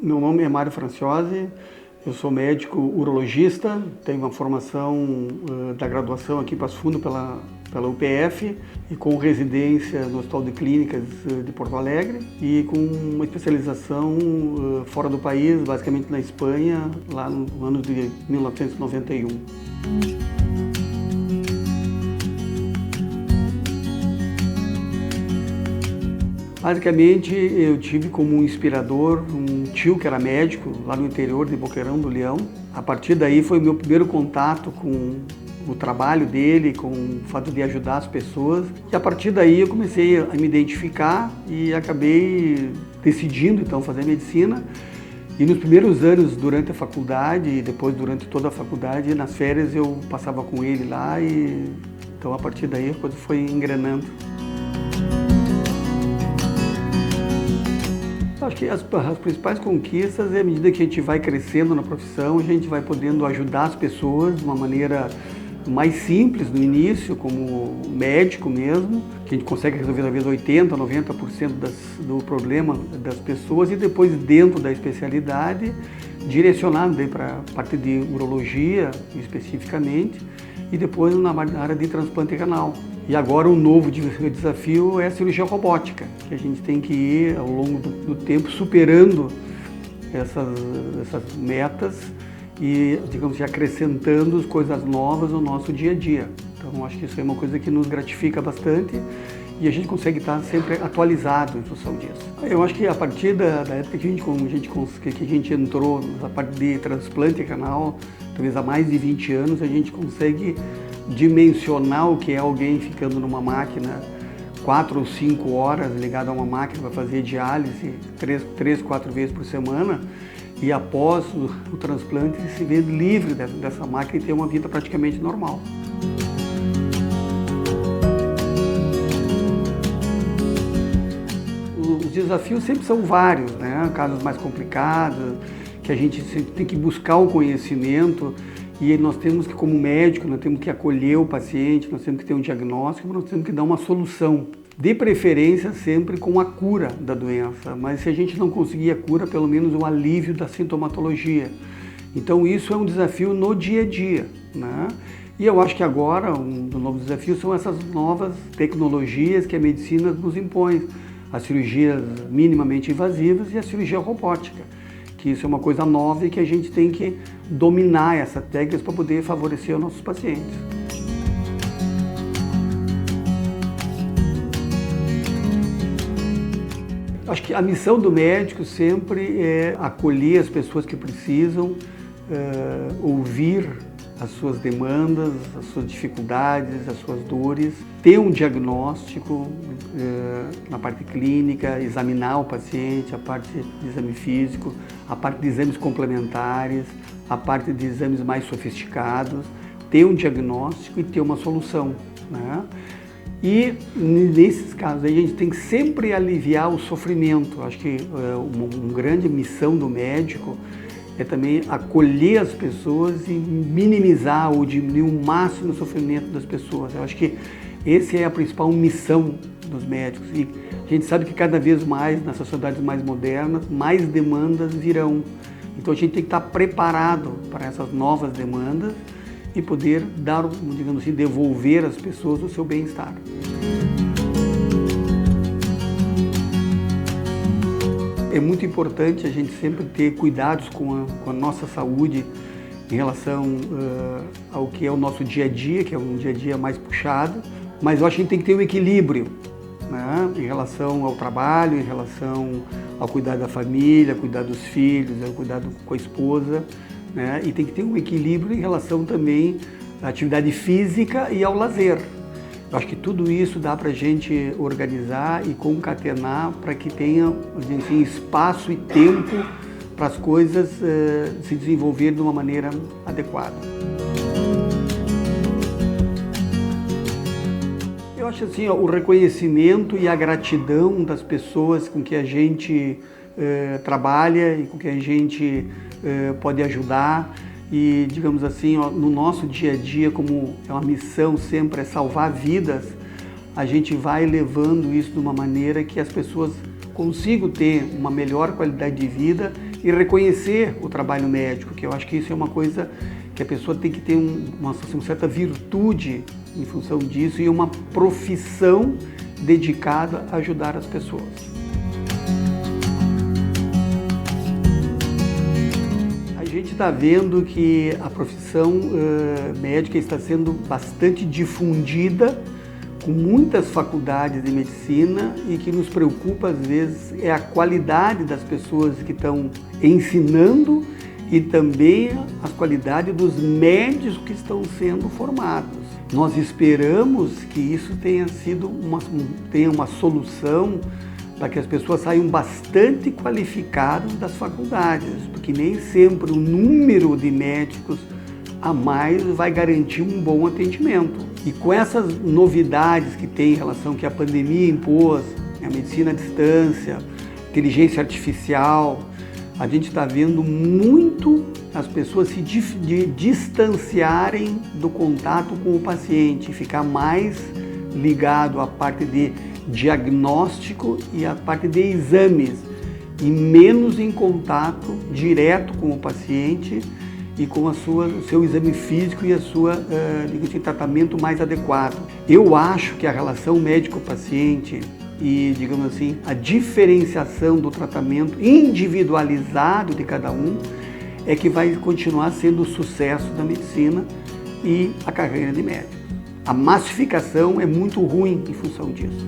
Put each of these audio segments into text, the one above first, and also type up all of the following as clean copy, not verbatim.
Meu nome é Mário Franciosi, eu sou médico urologista, tenho uma formação da graduação aqui em Passo Fundo pela UPF e com residência no Hospital de Clínicas de Porto Alegre e com uma especialização fora do país, basicamente na Espanha, lá no ano de 1991. Basicamente, eu tive como inspirador um tio que era médico lá no interior de Boqueirão do Leão. A partir daí foi o meu primeiro contato com o trabalho dele, com o fato de ajudar as pessoas. E a partir daí eu comecei a me identificar e acabei decidindo então fazer medicina. E nos primeiros anos durante a faculdade e depois durante toda a faculdade, nas férias eu passava com ele lá e então a partir daí a coisa foi engrenando. Acho que as principais conquistas é à medida que a gente vai crescendo na profissão, a gente vai podendo ajudar as pessoas de uma maneira mais simples no início, como médico mesmo, que a gente consegue resolver talvez 80%, 90% do problema das pessoas e depois dentro da especialidade, direcionado para a parte de urologia especificamente e depois na área de transplante renal. E agora um novo desafio é a cirurgia robótica, que a gente tem que ir ao longo do tempo superando essas metas e, digamos, acrescentando coisas novas no nosso dia a dia. Então acho que isso é uma coisa que nos gratifica bastante e a gente consegue estar sempre atualizado em função disso. Eu acho que a partir da época que a gente entrou na parte de transplante renal, talvez há mais de 20 anos, a gente consegue dimensionar o que é alguém ficando numa máquina 4 ou 5 horas ligado a uma máquina para fazer diálise 3, 4 vezes por semana e após o transplante se vê livre dessa máquina e ter uma vida praticamente normal. Os desafios sempre são vários, né? Casos mais complicados, que a gente sempre tem que buscar o conhecimento. E nós temos que, como médico, nós temos que acolher o paciente, nós temos que ter um diagnóstico, nós temos que dar uma solução. De preferência sempre com a cura da doença, mas se a gente não conseguir a cura, pelo menos o alívio da sintomatologia. Então isso é um desafio no dia a dia, né? E eu acho que agora um dos novos desafios são essas novas tecnologias que a medicina nos impõe. As cirurgias minimamente invasivas e a cirurgia robótica. Que isso é uma coisa nova e que a gente tem que dominar essas técnicas para poder favorecer os nossos pacientes. Acho que a missão do médico sempre é acolher as pessoas que precisam, ouvir as suas demandas, as suas dificuldades, as suas dores, ter um diagnóstico na parte clínica, examinar o paciente, a parte de exame físico, a parte de exames complementares, a parte de exames mais sofisticados, ter um diagnóstico e ter uma solução, né? E nesses casos aí a gente tem que sempre aliviar o sofrimento. Acho que uma grande missão do médico é também acolher as pessoas e minimizar ou diminuir o máximo o sofrimento das pessoas. Eu acho que essa é a principal missão dos médicos. E a gente sabe que cada vez mais, nas sociedades mais modernas, mais demandas virão. Então a gente tem que estar preparado para essas novas demandas e poder dar, digamos assim, devolver às pessoas o seu bem-estar. É muito importante a gente sempre ter cuidados com a nossa saúde em relação ao que é o nosso dia a dia, que é um dia a dia mais puxado, mas eu acho que a gente tem que ter um equilíbrio, né? Em relação ao trabalho, em relação ao cuidar da família, cuidar dos filhos, ao cuidar com a esposa, né? E tem que ter um equilíbrio em relação também à atividade física e ao lazer. Eu acho que tudo isso dá para a gente organizar e concatenar para que tenha, assim, espaço e tempo para as coisas se desenvolverem de uma maneira adequada. Eu acho assim, o reconhecimento e a gratidão das pessoas com que a gente trabalha e com que a gente pode ajudar. E, digamos assim, no nosso dia a dia, como é uma missão sempre é salvar vidas, a gente vai levando isso de uma maneira que as pessoas consigam ter uma melhor qualidade de vida e reconhecer o trabalho médico, que eu acho que isso é uma coisa que a pessoa tem que ter uma certa virtude em função disso e uma profissão dedicada a ajudar as pessoas. A gente está vendo que a profissão médica está sendo bastante difundida, com muitas faculdades de medicina, e que nos preocupa às vezes é a qualidade das pessoas que estão ensinando e também a qualidade dos médicos que estão sendo formados. Nós esperamos que isso tenha uma solução para que as pessoas saiam bastante qualificadas das faculdades, porque nem sempre o número de médicos a mais vai garantir um bom atendimento. E com essas novidades que tem em relação que a pandemia impôs, a medicina à distância, inteligência artificial, a gente está vendo muito as pessoas se distanciarem do contato com o paciente, ficar mais ligado à parte de diagnóstico e à parte de exames, e menos em contato direto com o paciente e com o seu exame físico e a sua tratamento mais adequado. Eu acho que a relação médico-paciente e, digamos assim, a diferenciação do tratamento individualizado de cada um é que vai continuar sendo o sucesso da medicina e a carreira de médico. A massificação é muito ruim em função disso.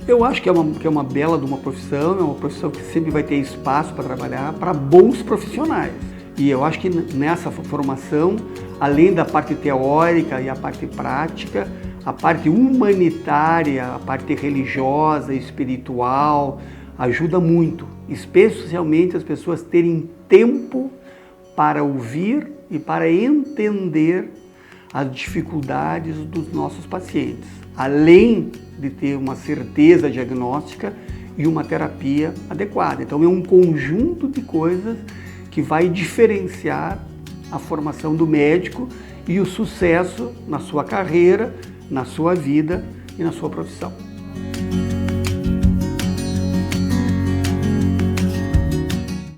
Eu acho que é uma bela de uma profissão, é uma profissão que sempre vai ter espaço para trabalhar para bons profissionais. E eu acho que nessa formação, além da parte teórica e a parte prática, a parte humanitária, a parte religiosa, espiritual, ajuda muito, especialmente as pessoas terem tempo para ouvir e para entender as dificuldades dos nossos pacientes, além de ter uma certeza diagnóstica e uma terapia adequada. Então é um conjunto de coisas que vai diferenciar a formação do médico e o sucesso na sua carreira, na sua vida e na sua profissão.